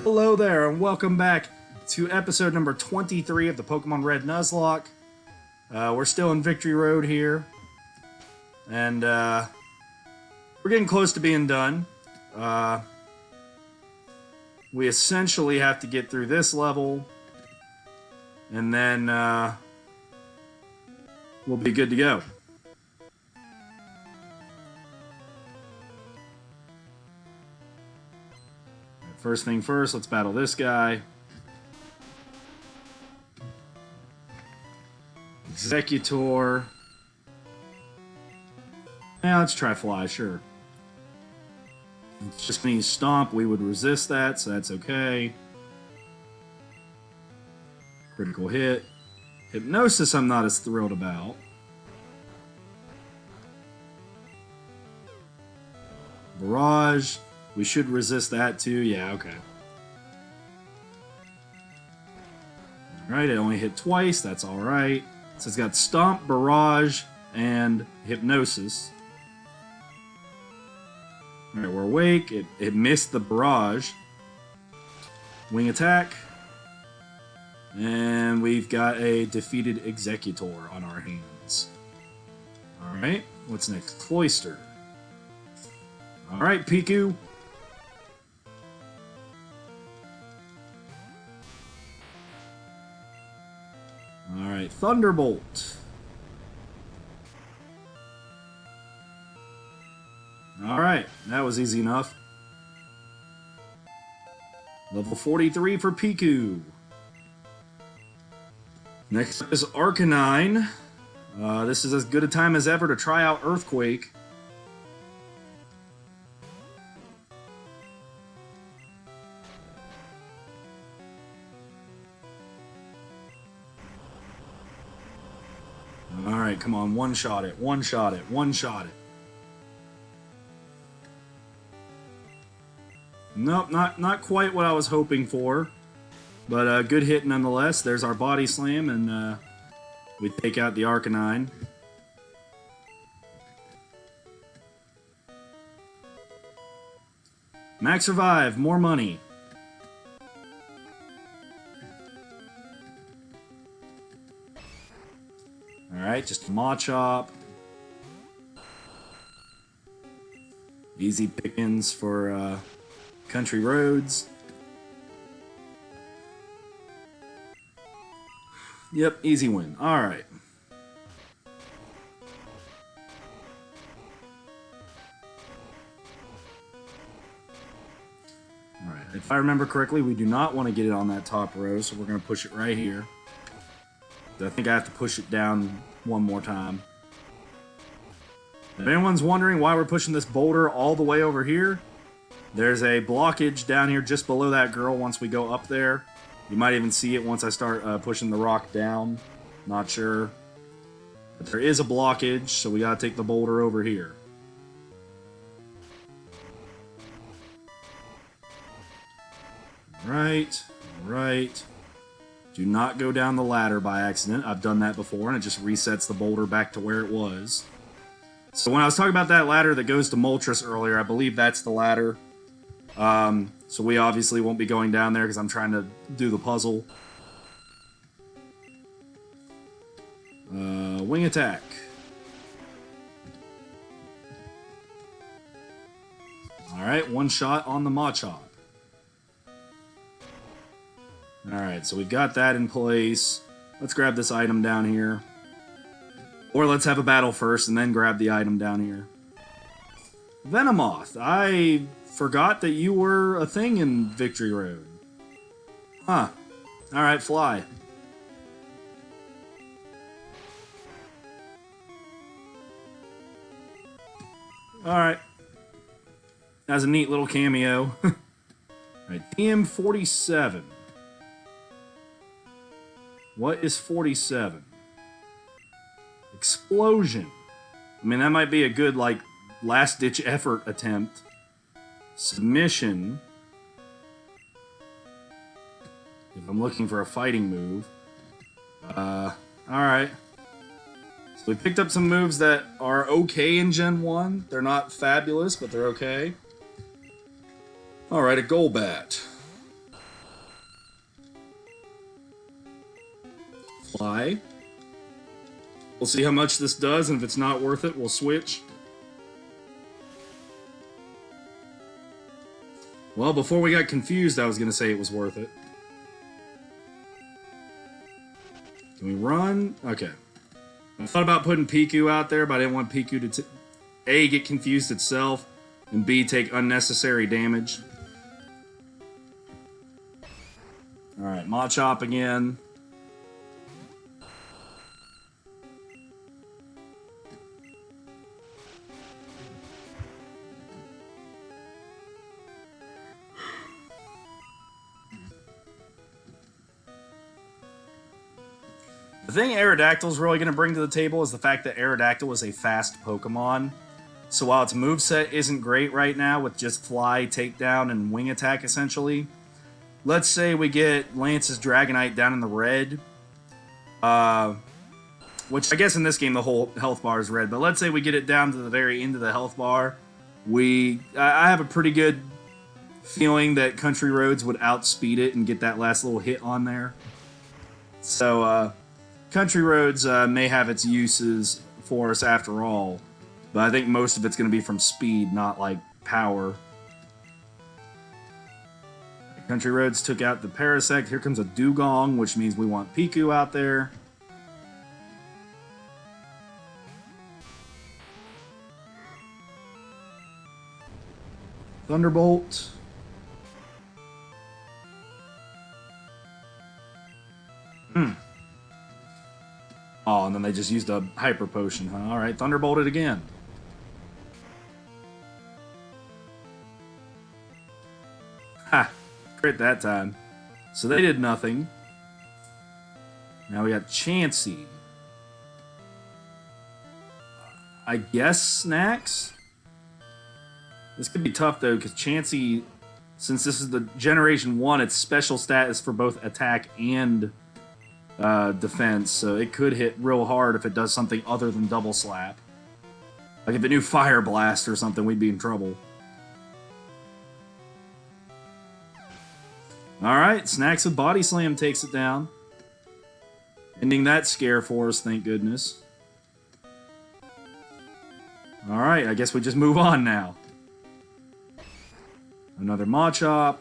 Hello there, and welcome back to episode number 23 of the Pokemon Red Nuzlocke. We're still in Victory Road here, and we're getting close to being done. We essentially have to get through this level, and then we'll be good to go. First thing first, let's battle this guy. Executor. Yeah, let's try Fly, sure. It's just gonna use Stomp, we would resist that, so that's okay. Critical hit. Hypnosis I'm not as thrilled about. Barrage. We should resist that too. Yeah, okay. Alright, it only hit twice. That's alright. So it's got Stomp, Barrage, and Hypnosis. Alright, we're awake. It missed the Barrage. Wing Attack. And we've got a defeated Executor on our hands. Alright, what's next? Cloyster. Alright, Piku. Alright, Thunderbolt. Alright, that was easy enough. Level 43 for Piku. Next up is Arcanine. This is as good a time as ever to try out Earthquake. Alright, come on, one-shot it, one-shot it, one-shot it. Nope, not quite what I was hoping for. But good hit nonetheless. There's our Body Slam, and we take out the Arcanine. Max Revive, more money. Alright, just Machop. Easy pickings for country roads. Yep, easy win. Alright. Alright, if I remember correctly, we do not want to get it on that top row, so we're going to push it right here. I think I have to push it down one more time. If anyone's wondering why we're pushing this boulder all the way over here, there's a blockage down here just below that girl once we go up there. You might even see it once I start pushing the rock down. Not sure. But there is a blockage, so we gotta take the boulder over here. Right, right. Do not go down the ladder by accident. I've done that before, and it just resets the boulder back to where it was. So when I was talking about that ladder that goes to Moltres earlier, I believe that's the ladder. So we obviously won't be going down there because I'm trying to do the puzzle. Wing Attack. Alright, one shot on the Machop. Alright, so we've got that in place. Let's grab this item down here. Or let's have a battle first and then grab the item down here. Venomoth. I forgot that you were a thing in Victory Road. Huh. Alright, Fly. Alright. That's a neat little cameo. Alright, DM47. What is 47? Explosion. I mean, that might be a good, like, last-ditch effort attempt. Submission. If I'm looking for a fighting move. Alright. So we picked up some moves that are okay in Gen 1. They're not fabulous, but they're okay. Alright, a Golbat. Fly. We'll see how much this does, and if it's not worth it, we'll switch. Well, before we got confused, I was going to say it was worth it. Can we run? Okay. I thought about putting Piku out there, but I didn't want Piku to A, get confused itself, and B, take unnecessary damage. Alright, Machop again. The thing Aerodactyl's really going to bring to the table is the fact that Aerodactyl is a fast Pokemon. So while its moveset isn't great right now with just Fly, Takedown, and Wing Attack essentially, let's say we get Lance's Dragonite down in the red, which I guess in this game the whole health bar is red, but let's say we get it down to the very end of the health bar. I have a pretty good feeling that Country Roads would outspeed it and get that last little hit on there. So, Country Roads may have its uses for us after all, but I think most of it's going to be from speed, not like power. Country Roads took out the Parasect. Here comes a Dugong, which means we want Piku out there. Thunderbolt. Oh, and then they just used a Hyper Potion, huh? Alright, Thunderbolted again. Ha! Crit that time. So they did nothing. Now we got Chansey. I guess Snacks? This could be tough, though, because Chansey, since this is the Generation 1, its special stat is for both attack and defense, so it could hit real hard if it does something other than Double Slap. Like if it knew Fire Blast or something, we'd be in trouble. Alright, Snacks with Body Slam takes it down. Ending that scare for us, thank goodness. Alright, I guess we just move on now. Another Machop.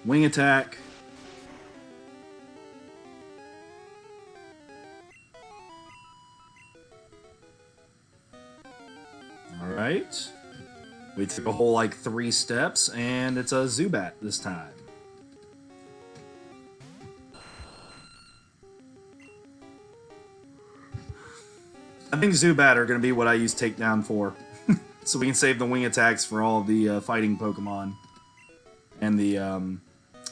Wing Attack. Alright. We took a whole, like, 3 steps, and it's a Zubat this time. I think Zubat are going to be what I use Takedown for. So we can save the wing attacks for all of the fighting Pokemon. And the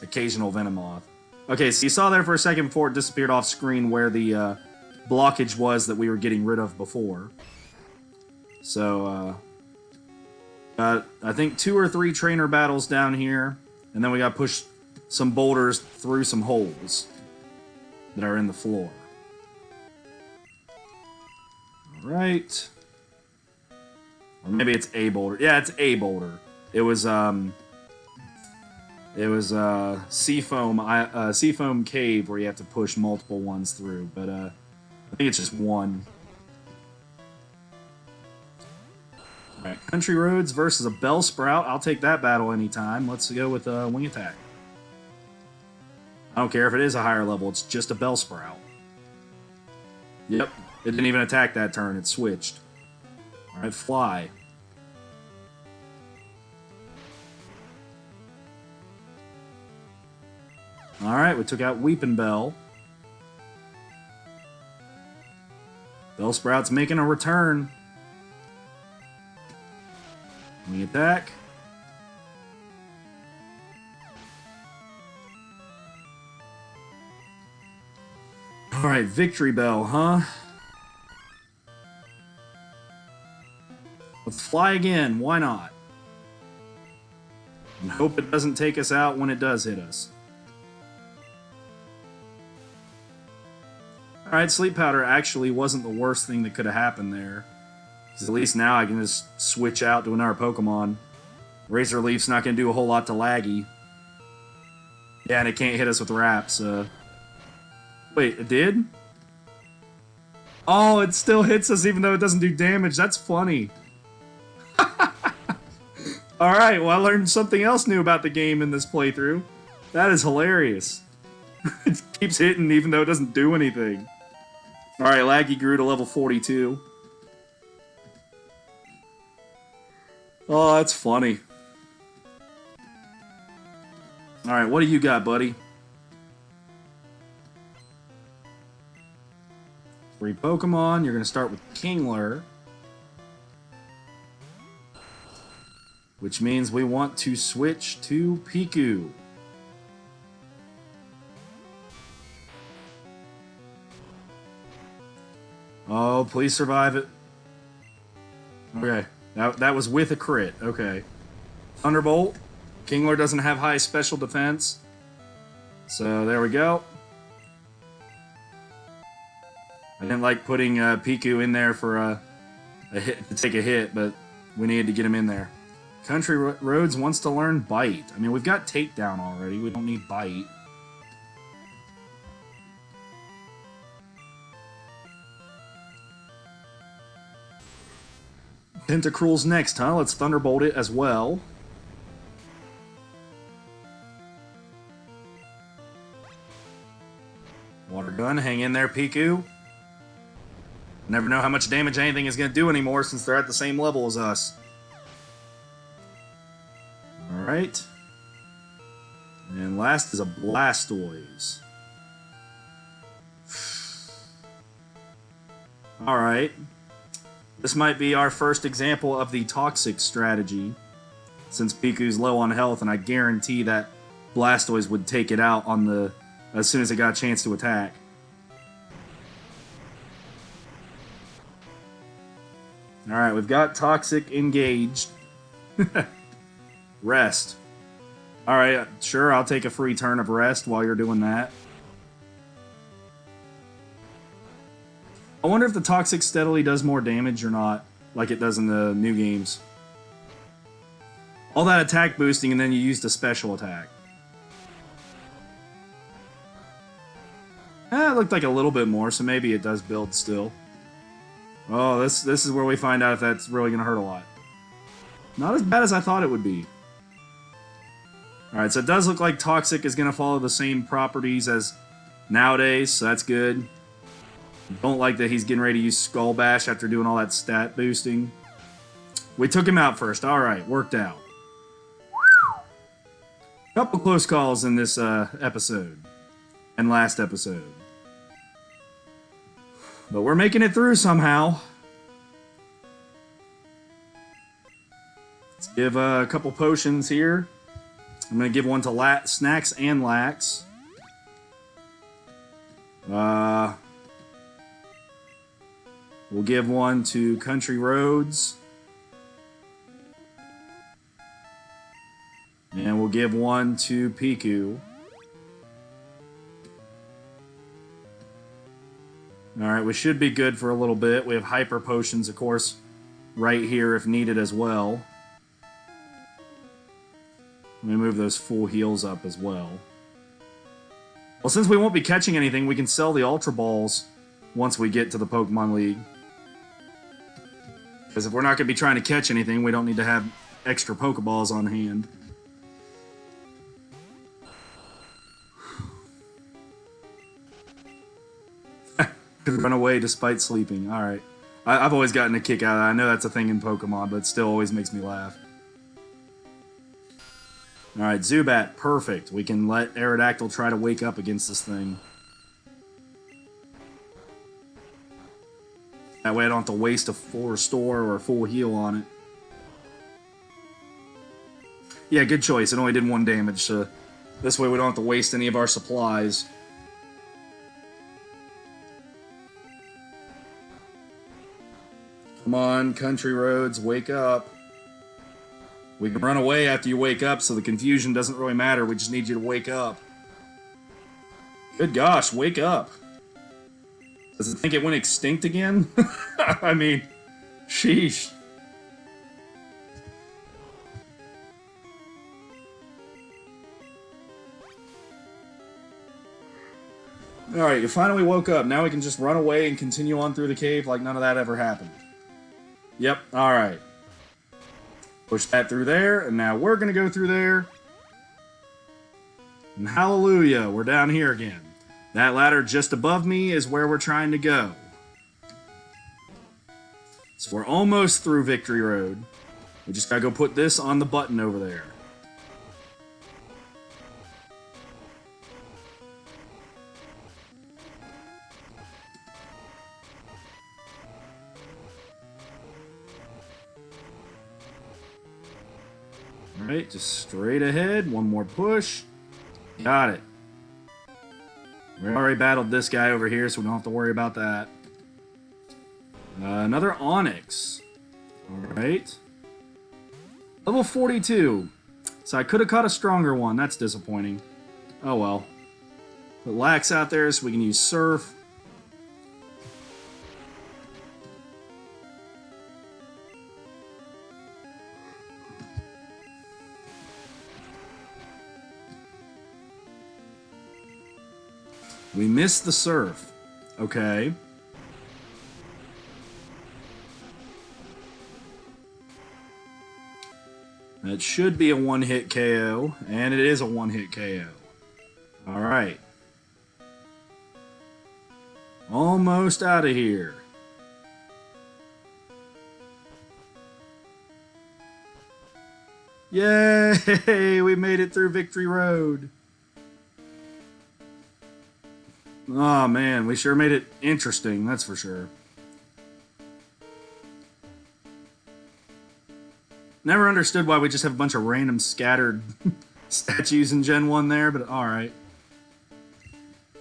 occasional Venomoth. Okay, so you saw there for a second before it disappeared off screen where the blockage was that we were getting rid of before. So, I think 2 or 3 trainer battles down here, and then we got to push some boulders through some holes that are in the floor. Alright. Or maybe it's a boulder. Yeah, it's a boulder. It was Seafoam Cave where you have to push multiple ones through, but I think it's just one. Alright, Country Roads versus a Bellsprout. I'll take that battle anytime. Let's go with a Wing Attack. I don't care if it is a higher level, it's just a Bellsprout. Yep, it didn't even attack that turn, it switched. Alright, Fly. Alright, we took out Weepin' Bell. Bellsprout's making a return. Wing Attack. Alright, Victory Bell, huh? Let's fly again, why not? And hope it doesn't take us out when it does hit us. Alright, Sleep Powder actually wasn't the worst thing that could have happened there. Because at least now I can just switch out to another Pokemon. Razor Leaf's not going to do a whole lot to Laggy. Yeah, and it can't hit us with wraps. Wait, it did? Oh, it still hits us even though it doesn't do damage. That's funny. Alright, well I learned something else new about the game in this playthrough. That is hilarious. It keeps hitting even though it doesn't do anything. Alright, Laggy grew to level 42. Oh, that's funny. Alright, what do you got, buddy? 3 Pokemon. You're going to start with Kingler. Which means we want to switch to Piku. Oh, please survive it. Okay, that was with a crit. Okay. Thunderbolt. Kingler doesn't have high special defense. So there we go. I didn't like putting Piku in there for a hit to take a hit, but we needed to get him in there. Country Roads wants to learn Bite. I mean, we've got Takedown already. We don't need Bite. Tentacruel's next, huh? Let's Thunderbolt it as well. Water Gun, hang in there, Piku. Never know how much damage anything is going to do anymore since they're at the same level as us. Alright. And last is a Blastoise. Alright. This might be our first example of the toxic strategy, since Piku's low on health, and I guarantee that Blastoise would take it out on the as soon as it got a chance to attack. Alright, we've got Toxic engaged. Rest. Alright, sure, I'll take a free turn of rest while you're doing that. I wonder if the Toxic steadily does more damage or not, like it does in the new games. All that attack boosting and then you used a special attack. It looked like a little bit more, so maybe it does build still. Oh, this is where we find out if that's really going to hurt a lot. Not as bad as I thought it would be. Alright, so it does look like Toxic is going to follow the same properties as nowadays, so that's good. Don't like that he's getting ready to use Skull Bash after doing all that stat boosting. We took him out first. Alright, worked out. Couple close calls in this episode. And last episode. But we're making it through somehow. Let's give a couple potions here. I'm going to give one to Snacks and Lax. We'll give one to Country Roads. And we'll give one to Piku. Alright, we should be good for a little bit. We have Hyper Potions, of course, right here if needed as well. Let me move those full heals up as well. Well, since we won't be catching anything, we can sell the Ultra Balls once we get to the Pokemon League. Because if we're not going to be trying to catch anything, we don't need to have extra Pokeballs on hand. Could run away despite sleeping. Alright. I've always gotten a kick out of that. I know that's a thing in Pokemon, but it still always makes me laugh. Alright, Zubat. Perfect. We can let Aerodactyl try to wake up against this thing. That way I don't have to waste a full restore or a full heal on it. Yeah, good choice. It only did 1 damage, so this way we don't have to waste any of our supplies. Come on, Country Roads, wake up. We can run away after you wake up, so the confusion doesn't really matter. We just need you to wake up. Good gosh, wake up. Does it think it went extinct again? I mean, sheesh. Alright, you finally woke up. Now we can just run away and continue on through the cave like none of that ever happened. Yep, alright. Push that through there, and now we're gonna go through there. And hallelujah, we're down here again. That ladder just above me is where we're trying to go. So we're almost through Victory Road. We just gotta go put this on the button over there. Alright, just straight ahead. One more push. Got it. We already battled this guy over here, so we don't have to worry about that. Another Onyx. Alright. Level 42. So I could have caught a stronger one. That's disappointing. Oh well. Put Lax out there so we can use Surf. We missed the Surf. Okay. That should be a one-hit KO, and it is a one-hit KO. Alright. Almost out of here. Yay! We made it through Victory Road. Oh man, we sure made it interesting, that's for sure. Never understood why we just have a bunch of random scattered statues in Gen 1 there, but alright.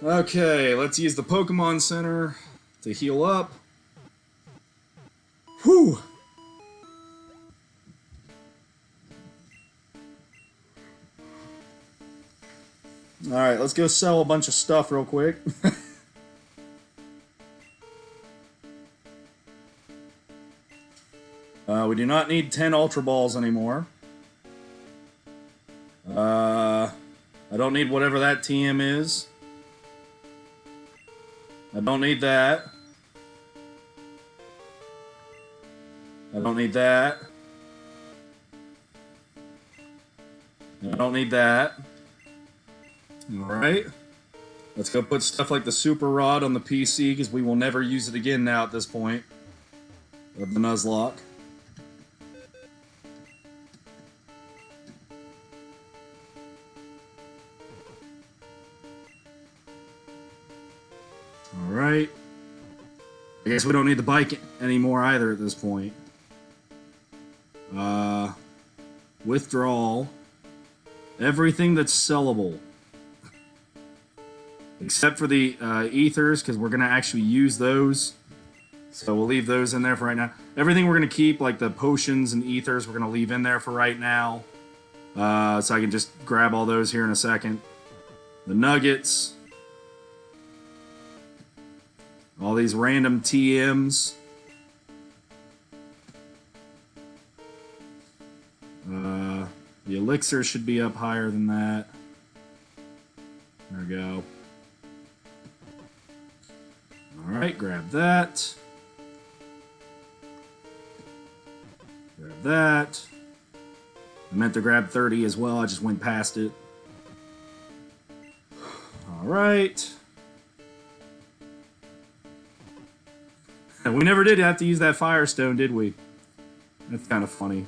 Okay, let's use the Pokemon Center to heal up. Whew! Alright, let's go sell a bunch of stuff real quick. We do not need 10 Ultra Balls anymore. I don't need whatever that TM is. I don't need that. I don't need that. I don't need that. Alright. Let's go put stuff like the Super Rod on the PC, because we will never use it again now at this point. Of the Nuzlocke. Alright. I guess we don't need the bike anymore either at this point. Withdrawal. Everything that's sellable. Except for the ethers, because we're going to actually use those. So we'll leave those in there for right now. Everything we're going to keep, like the potions and ethers, we're going to leave in there for right now. So I can just grab all those here in a second. The nuggets. All these random TMs. The elixir should be up higher than that. There we go. Alright, grab that. Grab that. I meant to grab 30 as well, I just went past it. Alright. We never did have to use that Firestone, did we? That's kind of funny.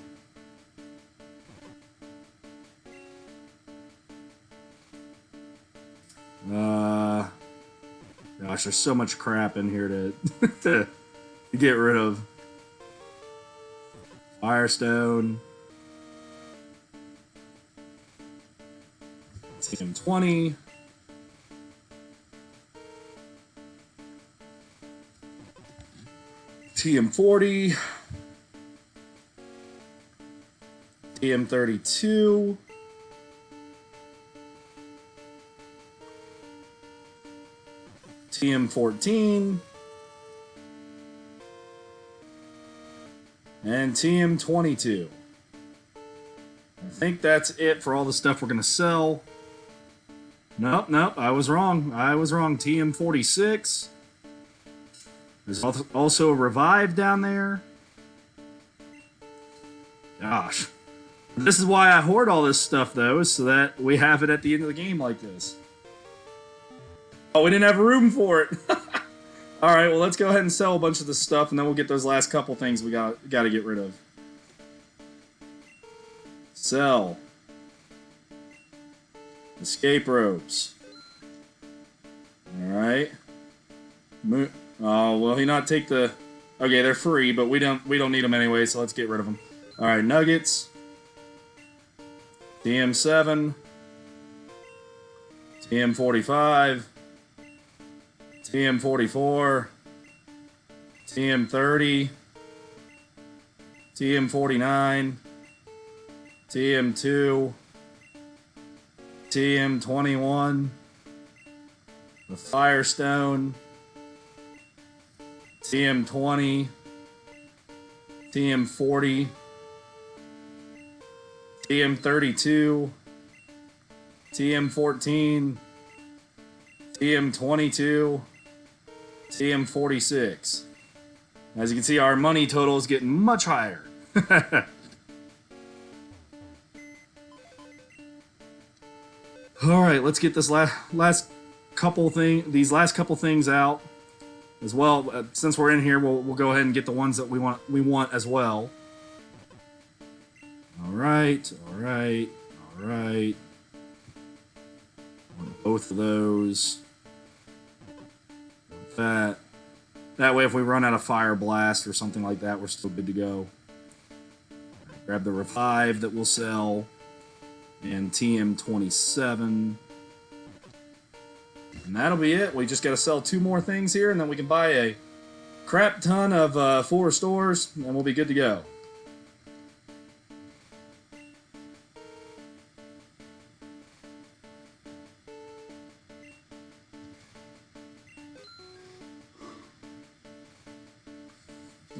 Gosh, there's so much crap in here to get rid of. Firestone. TM20. TM40. TM32. TM14. And TM22. I think that's it for all the stuff we're going to sell. Nope, nope, I was wrong. I was wrong. TM46. There's also a revive down there. Gosh. This is why I hoard all this stuff, though, so that we have it at the end of the game like this. Oh, we didn't have room for it. Alright, well, let's go ahead and sell a bunch of this stuff, and then we'll get those last couple things we got to get rid of. Sell. Escape ropes. Alright. Oh, will he not take the... Okay, they're free, but we don't need them anyway, so let's get rid of them. Alright, nuggets. TM7. TM45. TM44. TM30. TM49. TM2. TM21. The Firestone. TM20. TM40. TM32. TM14. TM22. TM46. As you can see, our money total is getting much higher. All right, let's get this last couple things out as well. Since we're in here, we'll go ahead and get the ones that we want as well. All right. Both of those. That way, if we run out of Fire Blast or something like that, we're still good to go. Grab the Revive that we'll sell. And TM27. And that'll be it. We just got to sell 2 more things here, and then we can buy a crap ton of 4 stores, and we'll be good to go.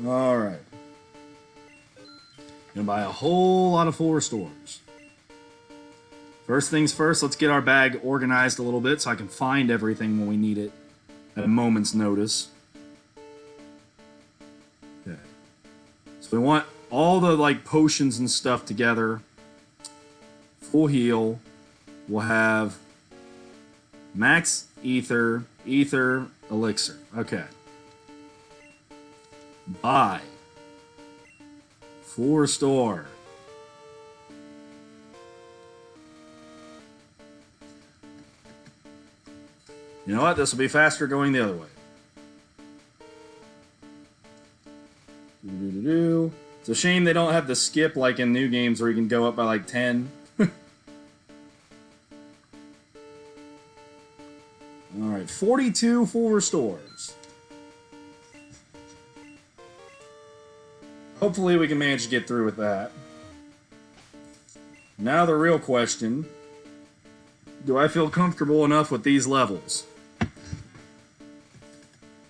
Alright. Gonna buy a whole lot of 4 stores. First things first, let's get our bag organized a little bit so I can find everything when we need it at a moment's notice. Okay. So we want all the potions and stuff together. Full heal. We'll have max ether, elixir. Okay. Buy. 4 store. You know what? This will be faster going the other way. It's a shame they don't have the skip like in new games where you can go up by 10. Alright, 42 full restores. Hopefully we can manage to get through with that. Now the real question. Do I feel comfortable enough with these levels?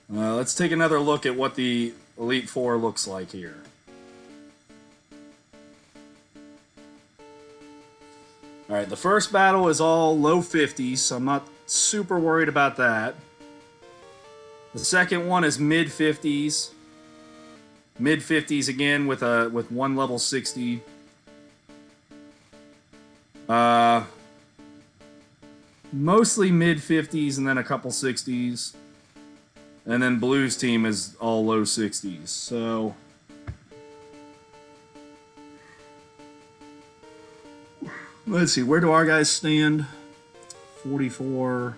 Let's take another look at what the Elite Four looks like here. Alright, the first battle is all low 50s, so I'm not super worried about that. The second one is mid 50s. Mid 50s again with 1 level 60. Mostly mid 50s and then a couple 60s. And then Blue's team is all low 60s. So let's see, where do our guys stand? 44.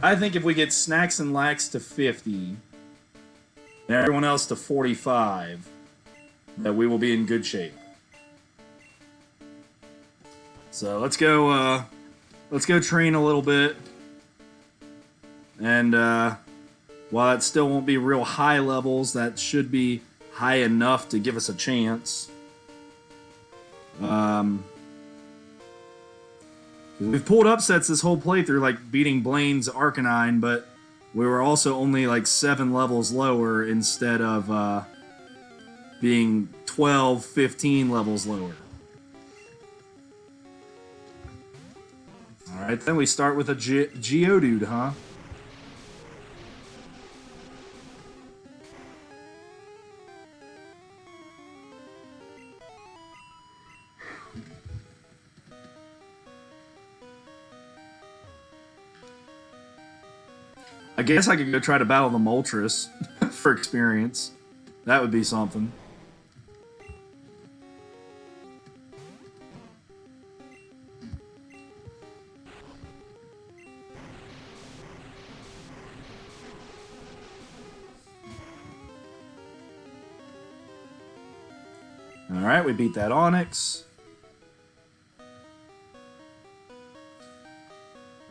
I think if we get Snacks and Lax to 50 and everyone else to 45, that we will be in good shape. So let's go train a little bit. And while it still won't be real high levels, that should be high enough to give us a chance. We've pulled upsets this whole playthrough, like beating Blaine's Arcanine, but we were also only 7 levels lower instead of being 12, 15 levels lower. Alright, then we start with a Geodude, huh? I guess I could go try to battle the Moltres for experience. That would be something. Alright, we beat that Onyx.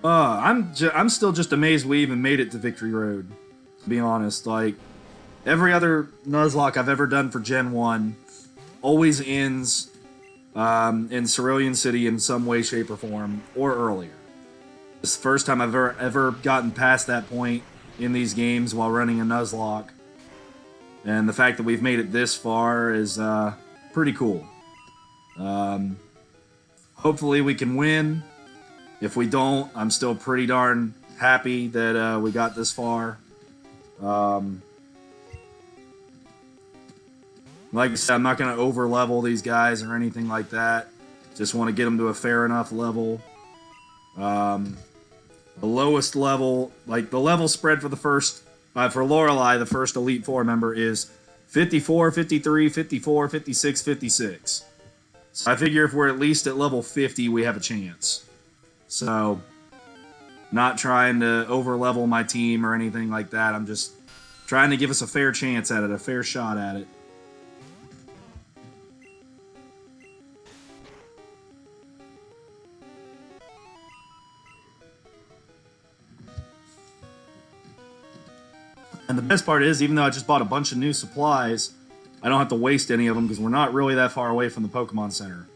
I'm still just amazed we even made it to Victory Road, to be honest. Like, every other Nuzlocke I've ever done for Gen 1 always ends in Cerulean City in some way, shape, or form, or earlier. It's the first time I've ever gotten past that point in these games while running a Nuzlocke. And the fact that we've made it this far is pretty cool. Hopefully we can win. If we don't, I'm still pretty darn happy that we got this far. Like I said, I'm not going to over-level these guys or anything like that. Just want to get them to a fair enough level. The lowest level, like the level spread for the first, for Lorelei, the first Elite Four member is 54, 53, 54, 56, 56. So I figure if we're at least at level 50, we have a chance. So, not trying to over-level my team or anything like that. I'm just trying to give us a fair chance at it, a fair shot at it. And the best part is, even though I just bought a bunch of new supplies, I don't have to waste any of them because we're not really that far away from the Pokemon Center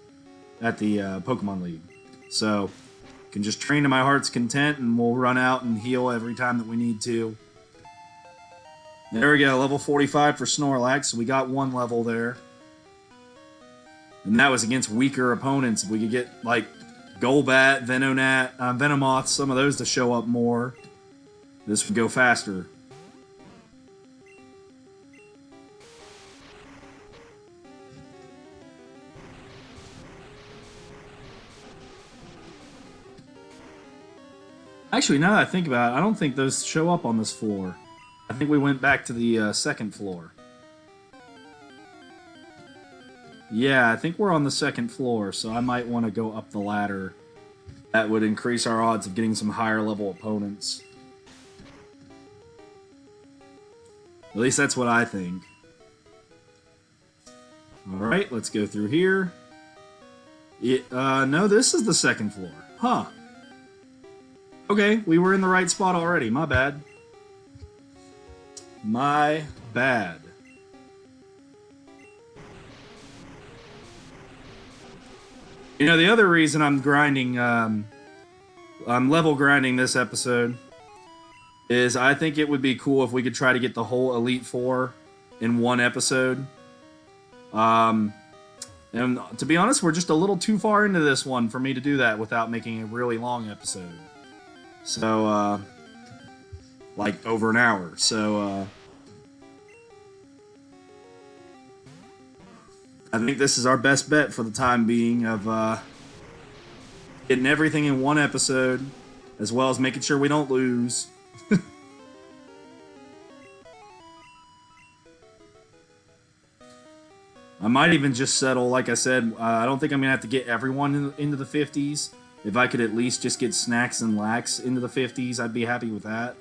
at the Pokemon League. So, can just train to my heart's content and we'll run out and heal every time that we need to. There we go, level 45 for Snorlax, so we got one level there. And that was against weaker opponents. If we could get, like, Golbat, Venomoth, some of those to show up more, this would go faster. Actually, now that I think about it, I don't think those show up on this floor. I think we went back to the second floor. Yeah, I think we're on the second floor, so I might want to go up the ladder. That would increase our odds of getting some higher level opponents. At least that's what I think. Alright, let's go through here. No, this is the second floor. Huh. Okay, we were in the right spot already. My bad. My bad. You know, the other reason I'm grinding, I'm level grinding this episode, is I think it would be cool if we could try to get the whole Elite Four in one episode. And to be honest, we're just a little too far into this one for me to do that without making a really long episode. So, like, over an hour. So, I think this is our best bet for the time being of getting everything in one episode, as well as making sure we don't lose. I might even just settle, like I said, I don't think I'm going to have to get everyone into the 50s. If I could at least just get Snacks and Lax into the 50s, I'd be happy with that.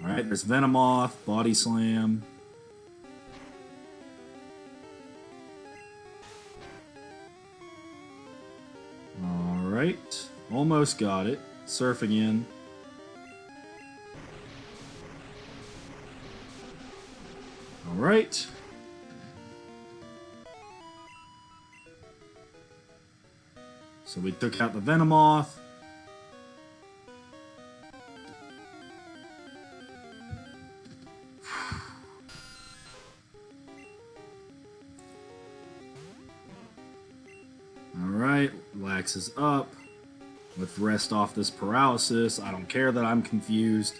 Alright, there's Venomoth, Body Slam. Alright, almost got it. Surf again. Alright. So we took out the Venomoth. Snorlax is up. Let's rest off this paralysis. I don't care that I'm confused.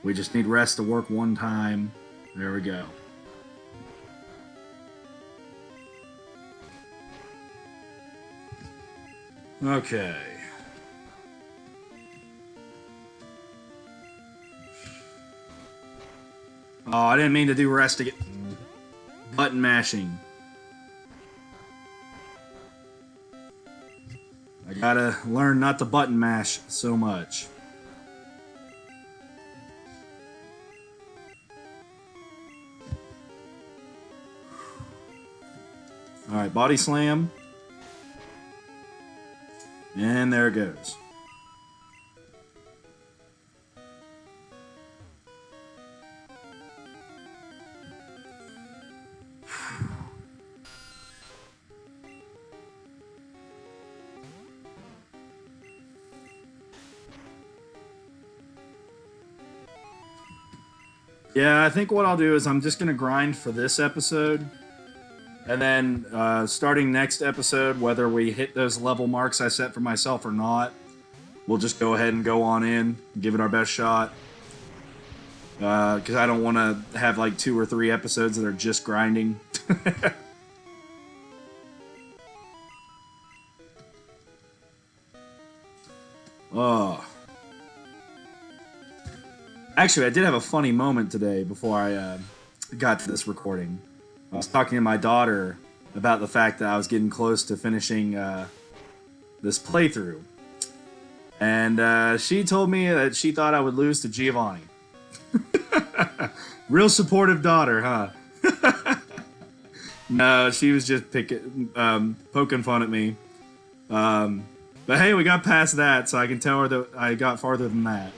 We just need rest to work one time. There we go. Okay. Oh, I didn't mean to do rest to get button mashing. I gotta learn not to button mash so much. Alright, body slam. And there it goes. Yeah, I think what I'll do is I'm just going to grind for this episode. And then starting next episode, whether we hit those level marks I set for myself or not, we'll just go ahead and go on in, give it our best shot. Because I don't want to have like 2 or 3 episodes that are just grinding. Oh. Actually, I did have a funny moment today before I got to this recording. I was talking to my daughter about the fact that I was getting close to finishing this playthrough. And she told me that she thought I would lose to Giovanni. Real supportive daughter, huh? No, she was just poking fun at me. But hey, we got past that, so I can tell her that I got farther than that.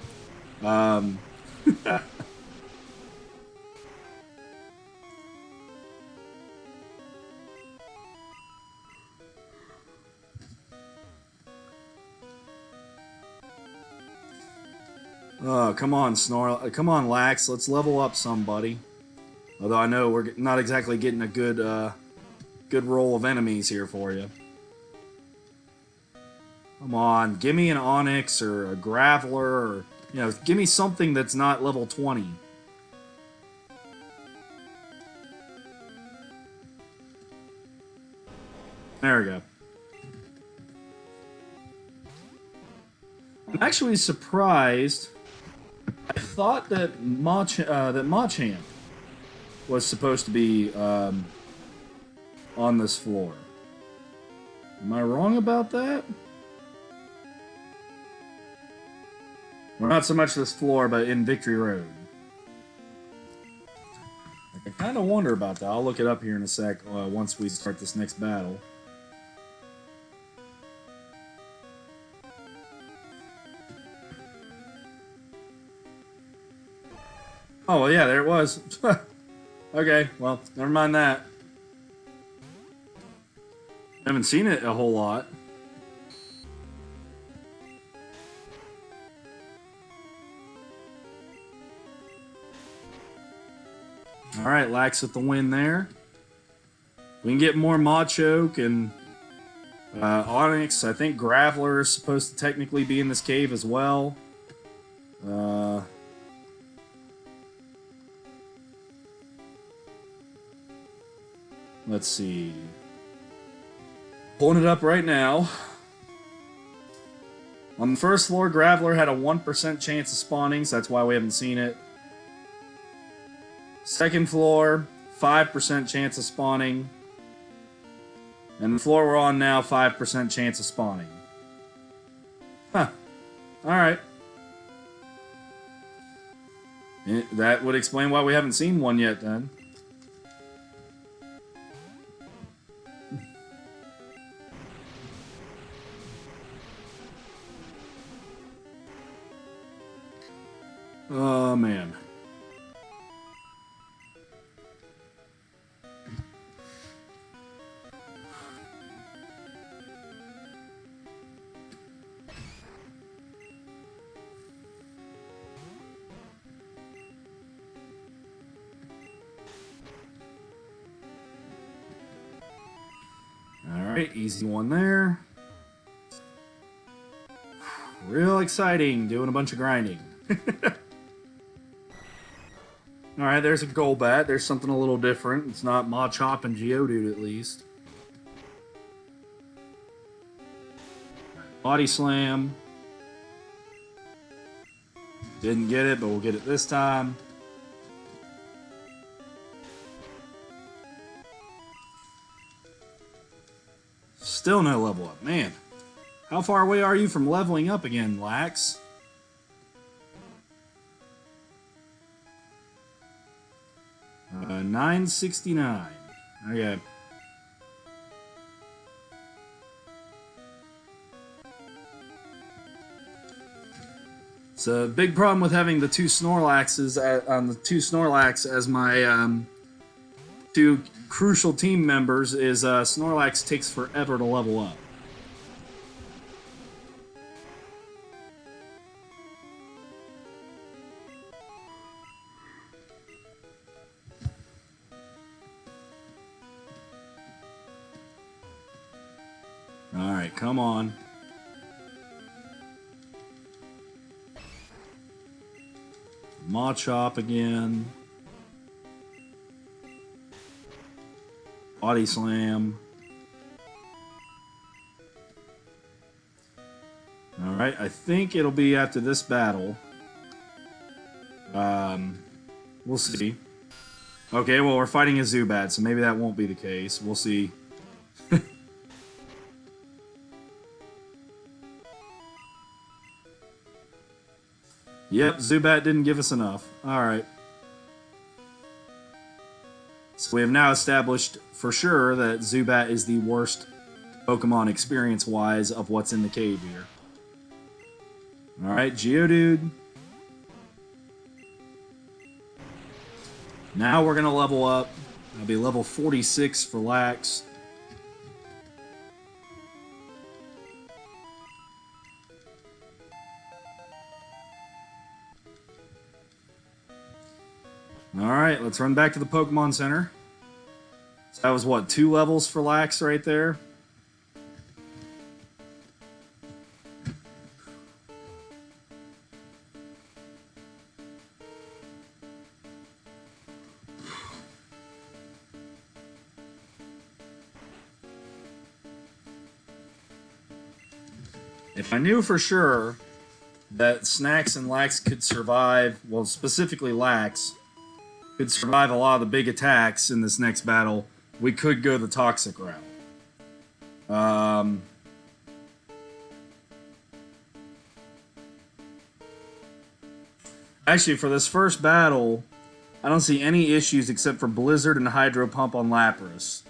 Oh, come on, come on, Lax. Let's level up somebody. Although I know we're not exactly getting a good roll of enemies here for you. Come on, give me an Onix or a Graveler, or give me something that's not level 20. There we go. I'm actually surprised. I thought that Machop was supposed to be on this floor. Am I wrong about that? Well, not so much this floor, but in Victory Road. I kind of wonder about that. I'll look it up here in a sec once we start this next battle. Oh, well, yeah, there it was. Okay, well, never mind that. Haven't seen it a whole lot. Alright, Lax with the win there. We can get more Machop and Onix. I think Graveler is supposed to technically be in this cave as well. Let's see. Pulling it up right now. On the first floor, Graveler had a 1% chance of spawning, so that's why we haven't seen it. Second floor, 5% chance of spawning. And the floor we're on now, 5% chance of spawning. Huh. Alright. That would explain why we haven't seen one yet, then. Oh, man. Alright, easy one there. Real exciting, doing a bunch of grinding. Alright, there's a Golbat. There's something a little different. It's not Machop and Geodude, at least. Body Slam. Didn't get it, but we'll get it this time. Still no level up. Man, how far away are you from leveling up again, Lax? Uh, 969. Okay. So, big problem with having the two Snorlaxes on the two Snorlax as my two crucial team members is Snorlax takes forever to level up. Alright, come on. Machop again. Body Slam. Alright, I think it'll be after this battle. We'll see. Okay, well, we're fighting a Zubat, so maybe that won't be the case. We'll see. Yep, Zubat didn't give us enough. Alright. So we have now established for sure that Zubat is the worst Pokemon experience-wise of what's in the cave here. Alright, Geodude. Now we're going to level up. That'll be level 46 for Lax. Alright, let's run back to the Pokemon Center. So that was, what, 2 levels for Lax right there? If I knew for sure that Snacks and Lax could survive, well, specifically Lax, could survive a lot of the big attacks in this next battle, we could go the Toxic route. Actually, for this first battle, I don't see any issues except for Blizzard and Hydro Pump on Lapras.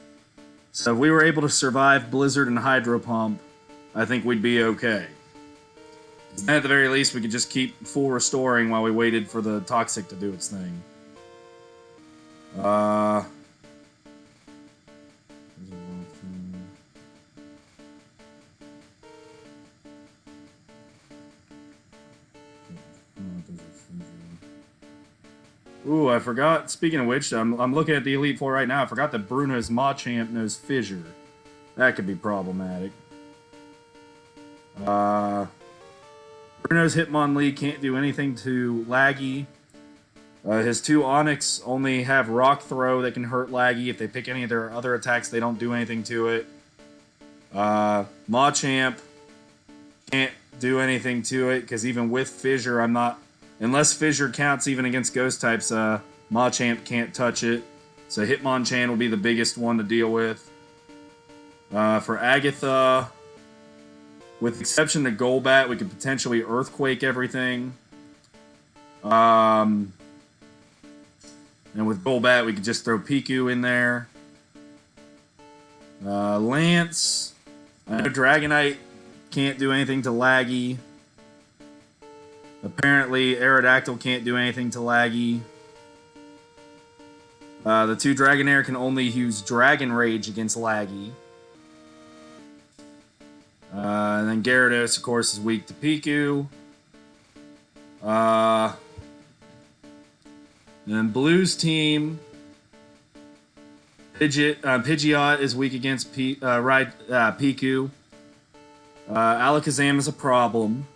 So if we were able to survive Blizzard and Hydro Pump, I think we'd be okay. At the very least, we could just keep full restoring while we waited for the Toxic to do its thing. Ooh, I forgot. Speaking of which, I'm looking at the Elite Four right now. I forgot that Bruno's Machamp knows Fissure. That could be problematic. Bruno's Hitmonlee can't do anything to Laggy. His 2 Onix only have Rock Throw that can hurt Laggy. If they pick any of their other attacks, they don't do anything to it. Machamp can't do anything to it, because even with Fissure, I'm not... Unless Fissure counts even against Ghost types, Machamp can't touch it. So Hitmonchan will be the biggest one to deal with. For Agatha, with exception to Golbat, we could potentially Earthquake everything. And with Golbat, we could just throw Piku in there. Lance. I know Dragonite can't do anything to Laggy. Apparently, Aerodactyl can't do anything to Laggy. The 2 Dragonair can only use Dragon Rage against Laggy. And then Gyarados, of course, is weak to Piku. And then Blue's team, Pidgeot is weak against Piku. Alakazam is a problem.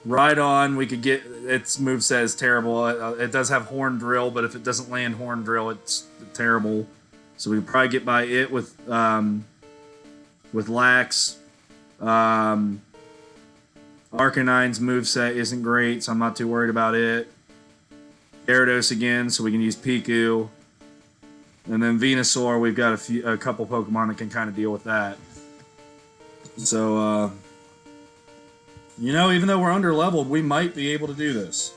Rhydon, we could get its moveset is terrible. It does have Horn Drill, but if it doesn't land Horn Drill, it's terrible. So we could probably get by it with Lax. Arcanine's moveset isn't great, so I'm not too worried about it. Gyarados again, so we can use Piku. And then Venusaur, we've got a couple Pokemon that can kind of deal with that. So, you know, even though we're under-leveled, we might be able to do this.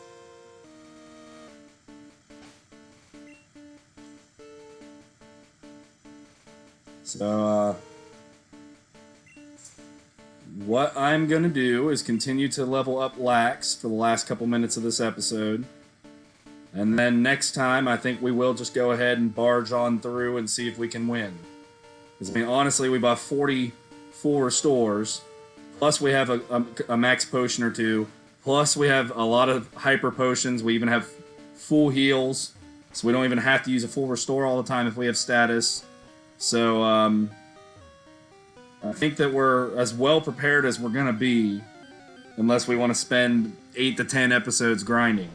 So, what I'm going to do is continue to level up Lax for the last couple minutes of this episode. And then next time, I think we will just go ahead and barge on through and see if we can win. Because, I mean, honestly, we bought 44 restores. Plus, we have a max potion or two. Plus, we have a lot of hyper potions. We even have full heals. So we don't even have to use a full restore all the time if we have status. So, I think that we're as well prepared as we're going to be. Unless we want to spend 8 to 10 episodes grinding.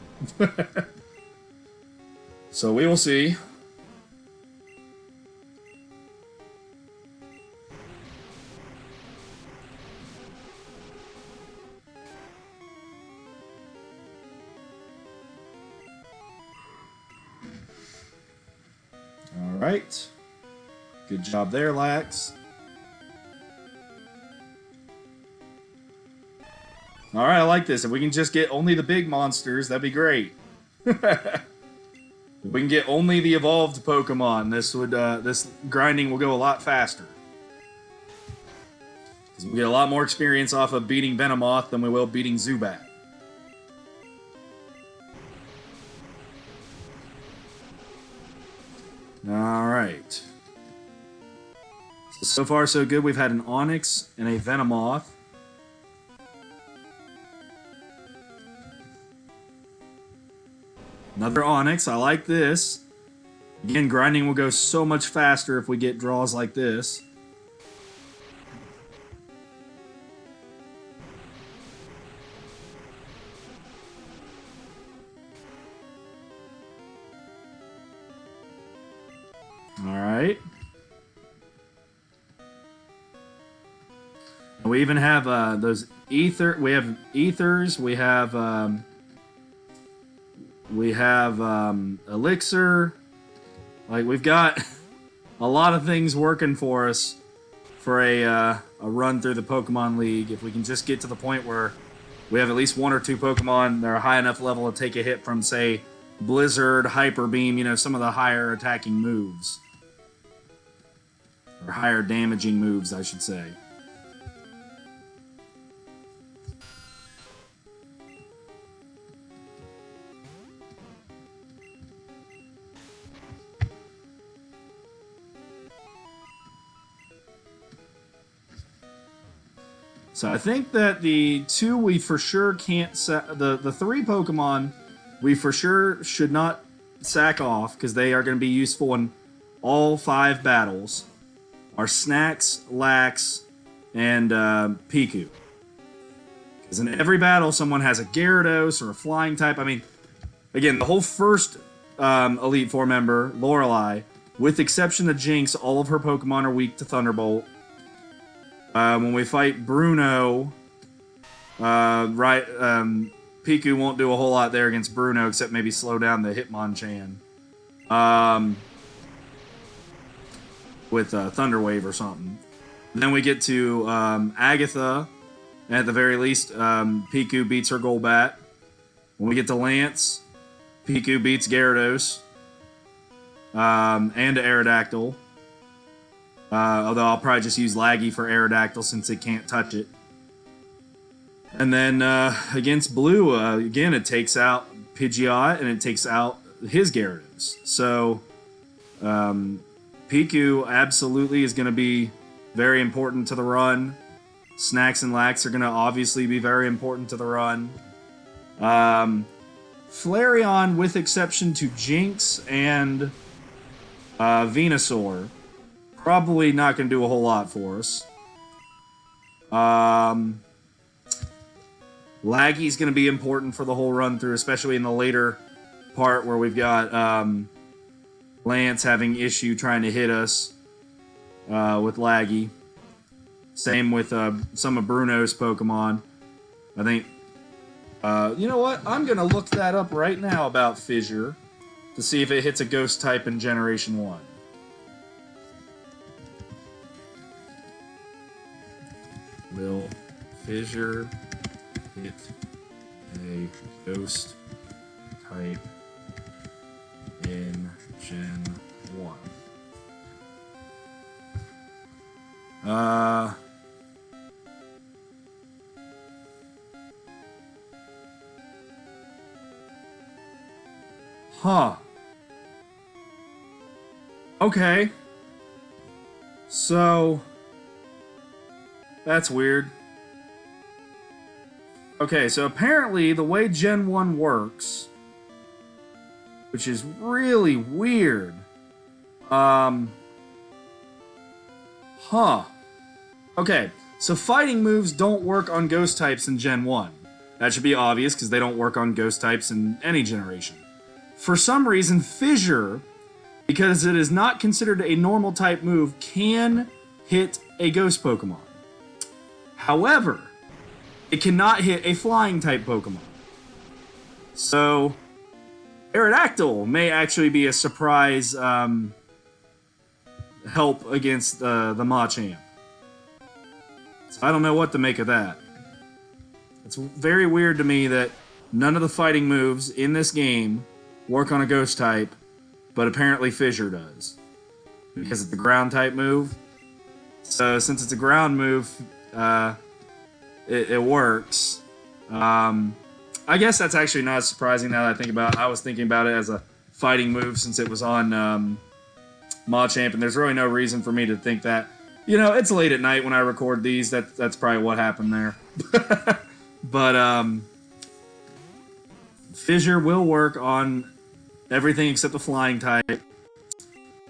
So we will see. All right. Good job there, Lax. All right, I like this. If we can just get only the big monsters, that'd be great. If we can get only the evolved Pokemon, this grinding will go a lot faster. Because we get a lot more experience off of beating Venomoth than we will beating Zubat. Alright. So far so good. We've had an Onix and a Venomoth. Another Onix. I like this. Again, grinding will go so much faster if we get draws like this. Alright. We even have those ether. We have ethers. We have elixir. Like, we've got a lot of things working for us for a run through the Pokemon League. If we can just get to the point where we have at least 1 or 2 Pokemon that are high enough level to take a hit from, say, Blizzard, Hyper Beam, you know, some of the higher attacking moves. Or higher damaging moves, I should say. So I think that the 2 we for sure can't the 3 Pokemon we for sure should not sack off because they are going to be useful in all 5 battles are Snacks, Lax, and Piku. Because in every battle someone has a Gyarados or a Flying type. I mean, again, the whole first Elite Four member, Lorelei, with exception of Jinx, all of her Pokemon are weak to Thunderbolt. When we fight Bruno, Piku won't do a whole lot there against Bruno, except maybe slow down the Hitmonchan. With Thunder Wave or something. Then we get to Agatha, and at the very least, Piku beats her Golbat. When we get to Lance, Piku beats Gyarados, and Aerodactyl. Although I'll probably just use Laggy for Aerodactyl since it can't touch it. And then against Blue, again, it takes out Pidgeot and it takes out his Gyarados. So Piku absolutely is going to be very important to the run. Snacks and Lax are going to obviously be very important to the run. Flareon, with exception to Jinx and Venusaur, probably not going to do a whole lot for us. Laggy's going to be important for the whole run through, especially in the later part where we've got Lance having issue trying to hit us with Laggy. Same with some of Bruno's Pokemon. I think, you know what? I'm going to look that up right now about Fissure to see if it hits a Ghost type in Generation 1. Will Fissure hit a Ghost type in Gen 1? Huh. Okay. So that's weird. Okay, so apparently the way Gen 1 works, which is really weird. Huh. Okay, so fighting moves don't work on ghost types in Gen 1. That should be obvious because they don't work on ghost types in any generation. For some reason, Fissure, because it is not considered a normal type move, can hit a ghost Pokemon. However, it cannot hit a flying type Pokemon. So, Aerodactyl may actually be a surprise help against the Machamp. So I don't know what to make of that. It's very weird to me that none of the fighting moves in this game work on a ghost type, but apparently Fissure does. Because it's a ground type move. So since it's a ground move, it works. I guess that's actually not as surprising now that I think about it. I was thinking about it as a fighting move since it was on Machamp, and there's really no reason for me to think that. You know, it's late at night when I record these. That's probably what happened there. But Fissure will work on everything except the flying type.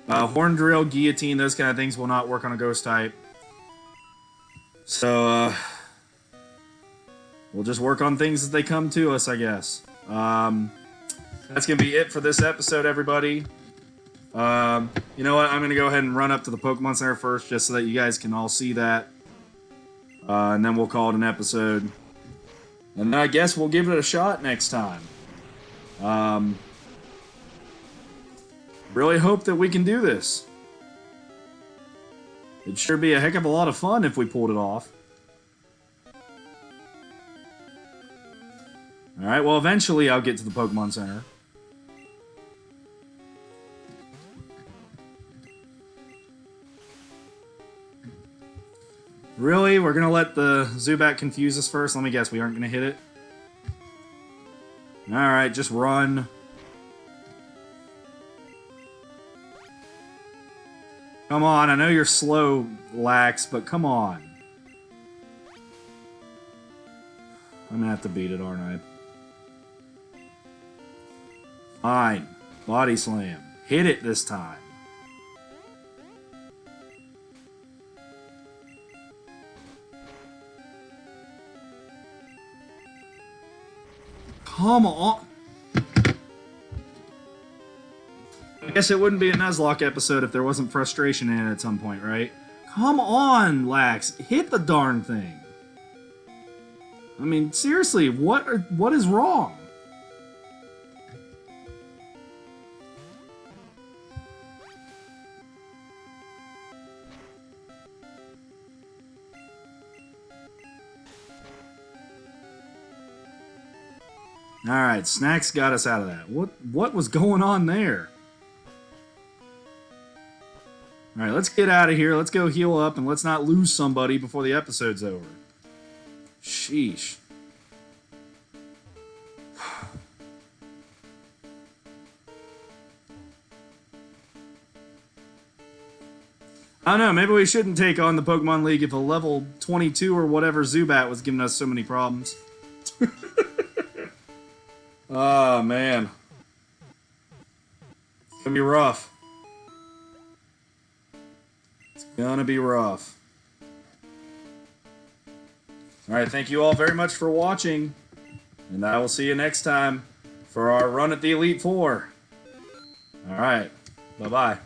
Horn Drill, Guillotine, those kind of things will not work on a ghost type. So, we'll just work on things as they come to us, I guess. That's going to be it for this episode, everybody. You know what? I'm going to go ahead and run up to the Pokemon Center first, just so that you guys can all see that. And then we'll call it an episode. And then I guess we'll give it a shot next time. Really hope that we can do this. It'd sure be a heck of a lot of fun if we pulled it off. Alright, well eventually I'll get to the Pokemon Center. Really? We're gonna let the Zubat confuse us first? Let me guess, we aren't gonna hit it? Alright, just run. Come on, I know you're slow, Lax, but come on. I'm gonna have to beat it, aren't I? Fine. Body Slam. Hit it this time. Come on. I guess it wouldn't be a Nuzlocke episode if there wasn't frustration in it at some point, right? Come on, Lax. Hit the darn thing. I mean, seriously, what is wrong? Alright, Snacks got us out of that. What was going on there? Alright, let's get out of here. Let's go heal up and let's not lose somebody before the episode's over. Sheesh. I don't know, maybe we shouldn't take on the Pokemon League if a level 22 or whatever Zubat was giving us so many problems. Oh, man. It's gonna be rough. It's gonna be rough. Alright, thank you all very much for watching. And I will see you next time for our run at the Elite Four. All right. Bye-bye.